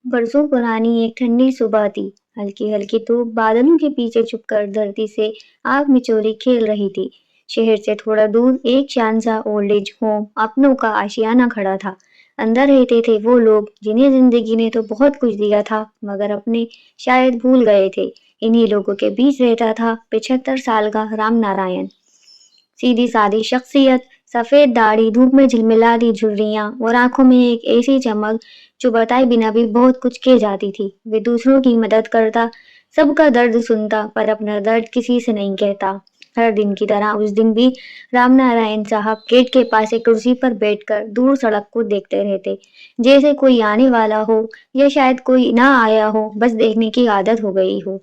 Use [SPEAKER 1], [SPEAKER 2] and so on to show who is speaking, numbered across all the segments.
[SPEAKER 1] बरसों पुरानी एक ठंडी सुबह थी। हल्की हल्की धूप बादलों के पीछे छुपकर धरती से आग मिचोली खेल रही थी। शहर से थोड़ा दूर एक शान सा ओल्ड एज होम अपनों का आशियाना खड़ा था। अंदर रहते थे वो लोग जिन्हें जिंदगी ने तो बहुत कुछ दिया था, मगर अपने शायद भूल गए थे। इन्हीं लोगों के बीच रहता था 75 साल का राम नारायण। सीधी सादी शख्सियत, सफेद दाढ़ी, धूप में झिलमिलाती झुर्रियां और आंखों में एक ऐसी चमक जो बताए बिना भी बहुत कुछ कह जाती थी। वे दूसरों की मदद करता, सबका दर्द सुनता, पर अपना दर्द किसी से नहीं कहता। हर दिन की तरह उस दिन भी रामनारायण साहब गेट के पास एक कुर्सी पर बैठकर दूर सड़क को देखते रहते, जैसे कोई आने वाला हो या शायद कोई ना आया हो, बस देखने की आदत हो गई हो।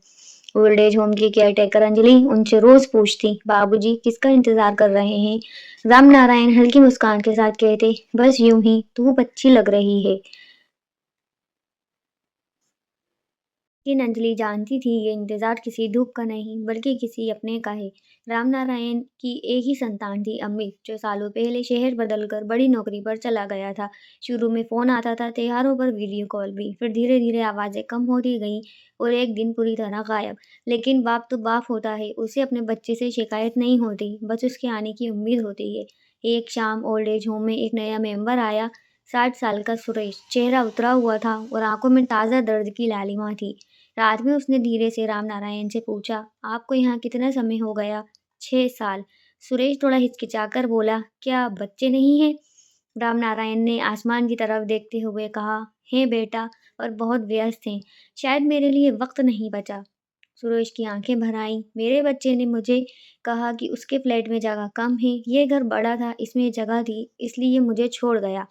[SPEAKER 1] ओल्ड एज होम की केयरटेकर अंजलि उनसे रोज पूछती, बाबूजी किसका इंतजार कर रहे हैं? राम नारायण हल्की मुस्कान के साथ कहते, बस यूं ही, धूप अच्छी लग रही है। लेकिन अंजलि जानती थी ये इंतजार किसी धूप का नहीं बल्कि किसी अपने का है। रामनारायण की एक ही संतान थी, अमित, जो सालों पहले शहर बदलकर बड़ी नौकरी पर चला गया था। शुरू में फोन आता था, त्योहारों पर वीडियो कॉल भी, फिर धीरे धीरे आवाजें कम होती गईं और एक दिन पूरी तरह गायब। लेकिन बाप तो बाप होता है, उसे अपने बच्चे से शिकायत नहीं होती, बस उसके आने की उम्मीद होती है। एक शाम ओल्ड एज होम में एक नया मेंबर आया। 60 साल का सुरेश, चेहरा उतरा हुआ था और आंखों में ताजा दर्द की लालिमा थी। रात में उसने धीरे से रामनारायण से पूछा, आपको यहाँ कितना समय हो गया? 6 साल। सुरेश थोड़ा हिचकिचाकर बोला, क्या बच्चे नहीं हैं? रामनारायण ने आसमान की तरफ देखते हुए कहा, है बेटा, और बहुत व्यस्त हैं, शायद मेरे लिए वक्त नहीं बचा। सुरेश की आंखें भर आईं। मेरे बच्चे ने मुझे कहा कि उसके फ्लैट में जगह कम है, ये घर बड़ा था, इसमें जगह थी, इसलिए मुझे छोड़ गया।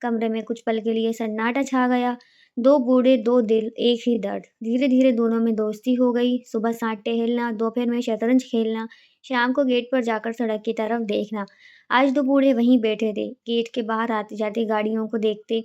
[SPEAKER 1] कमरे में कुछ पल के लिए सन्नाटा छा गया। दो बूढ़े, दो दिल, एक ही दर्द। धीरे धीरे दोनों में दोस्ती हो गई। सुबह साथ टहलना, दोपहर में शतरंज खेलना, शाम को गेट पर जाकर सड़क की तरफ देखना। आज दो बूढ़े वहीं बैठे थे, गेट के बाहर आते जाते गाड़ियों को देखते।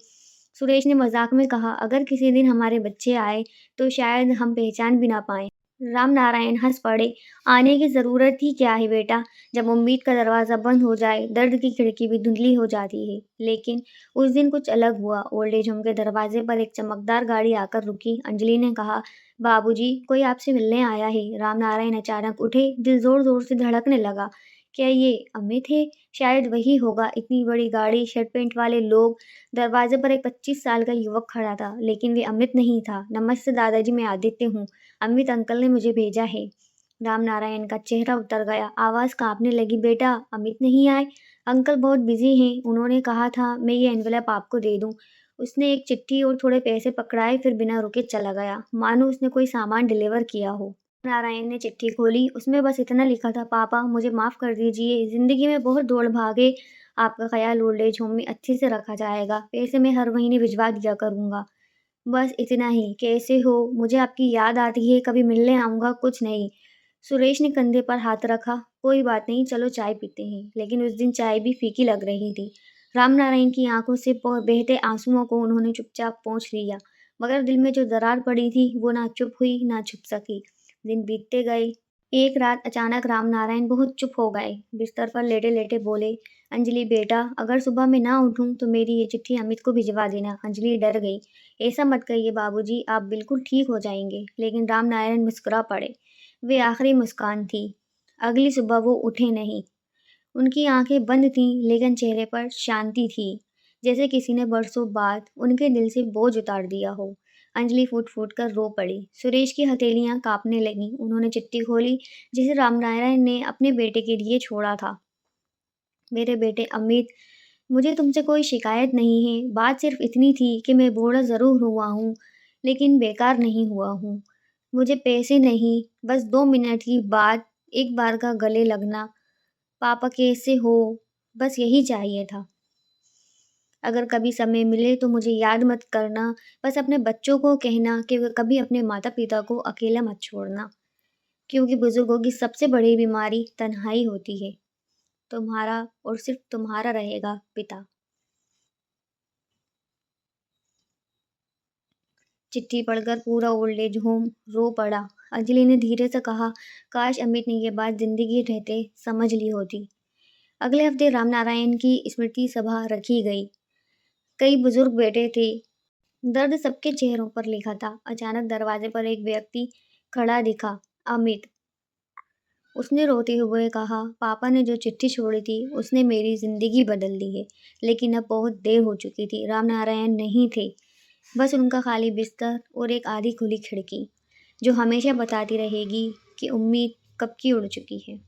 [SPEAKER 1] सुरेश ने मजाक में कहा, अगर किसी दिन हमारे बच्चे आए तो शायद हम पहचान भी ना पाए। रामनारायण हंस पड़े। आने की ज़रूरत ही क्या है बेटा? जब उम्मीद का दरवाज़ा बंद हो जाए, दर्द की खिड़की भी धुंधली हो जाती है। लेकिन उस दिन कुछ अलग हुआ। ओल्ड एज होम के दरवाजे पर एक चमकदार गाड़ी आकर रुकी। अंजलि ने कहा, बाबूजी, कोई आपसे मिलने आया है। रामनारायण अचानक उठे, दिल जोर-जोर से धड़कने लगा। क्या ये अमित है? शायद वही होगा। इतनी बड़ी गाड़ी, शर्ट पैंट वाले लोग। दरवाजे पर एक 25 साल का युवक खड़ा था, लेकिन वे अमित नहीं था। नमस्ते दादाजी, मैं आदित्य हूँ। अमित अंकल ने मुझे भेजा है। रामनारायण का चेहरा उतर गया, आवाज़ काँपने लगी, बेटा, अमित नहीं आए? अंकल बहुत बिज़ी हैं, उन्होंने कहा था मैं ये एनवेलप आपको दे दूँ। उसने एक चिट्ठी और थोड़े पैसे पकड़ाए, फिर बिना रुके चला गया, मानो उसने कोई सामान डिलीवर किया हो। नारायण ने चिट्ठी खोली, उसमें बस इतना लिखा था, पापा मुझे माफ़ कर दीजिए, ज़िंदगी में बहुत दौड़-भाग है, आपका ख़्याल ओल्ड एज होम में अच्छे से रखा जाएगा, पैसे मैं हर महीने भिजवा दिया करूँगा। बस इतना ही, कैसे हो? मुझे आपकी याद आती है, कभी मिलने आऊँगा, कुछ नहीं। सुरेश ने कंधे पर हाथ रखा, कोई बात नहीं, चलो चाय पीते हैं। लेकिन उस दिन चाय भी फीकी लग रही थी। रामनारायण की आंखों से बहते आंसुओं को उन्होंने चुपचाप पोंछ लिया, मगर दिल में जो दरार पड़ी थी, वो ना चुप हुई, ना छुप सकी। दिन बीतते गए। एक रात अचानक रामनारायण बहुत चुप हो गए। बिस्तर पर लेटे-लेटे बोले, अंजलि बेटा, अगर सुबह मैं ना उठूं तो मेरी ये चिट्ठी अमित को भिजवा देना। अंजलि डर गई। ऐसा मत कहिए बाबूजी, आप बिल्कुल ठीक हो जाएंगे। लेकिन रामनारायण मुस्कुरा पड़े। वे आखिरी मुस्कान थी। अगली सुबह वो उठे नहीं। उनकी आंखें बंद थीं, लेकिन चेहरे पर शांति थी, जैसे किसी ने बरसों बाद उनके दिल से बोझ उतार दिया हो। अंजलि फूट-फूट कर रो पड़ी। सुरेश की हथेलियाँ काँपने लगीं। उन्होंने चिट्ठी खोली, जिसे रामनारायण ने अपने बेटे के लिए छोड़ा था। मेरे बेटे अमित, मुझे तुमसे कोई शिकायत नहीं है। बात सिर्फ इतनी थी कि मैं बूढ़ा ज़रूर हुआ हूँ, लेकिन बेकार नहीं हुआ हूँ। मुझे पैसे नहीं, बस 2 मिनट की बात, एक बार का गले लगना। पापा कैसे हो? बस यही चाहिए था। अगर कभी समय मिले तो मुझे याद मत करना। बस अपने बच्चों को कहना कि वे कभी अपने माता-पिता को अकेला मत छोड़ना, क्योंकि बुजुर्गों की सबसे बड़ी बीमारी तन्हाई होती है। तुम्हारा और सिर्फ तुम्हारा रहेगा पिता। चिट्ठी पढ़कर पूरा ओल्ड एज होम रो पड़ा। अंजलि ने धीरे से कहा, काश अमित ने ये बात जिंदगी रहते समझ ली होती। अगले हफ्ते रामनारायण की स्मृति सभा रखी गई। कई बुजुर्ग बैठे थे, दर्द सबके चेहरों पर लिखा था। अचानक दरवाजे पर एक व्यक्ति खड़ा दिखा, अमित। उसने रोते हुए कहा, पापा ने जो चिट्ठी छोड़ी थी उसने मेरी जिंदगी बदल दी है। लेकिन अब बहुत देर हो चुकी थी। रामनारायण नहीं थे, बस उनका खाली बिस्तर और एक आधी खुली खिड़की, जो हमेशा बताती रहेगी कि उम्मीद कब की उड़ चुकी है।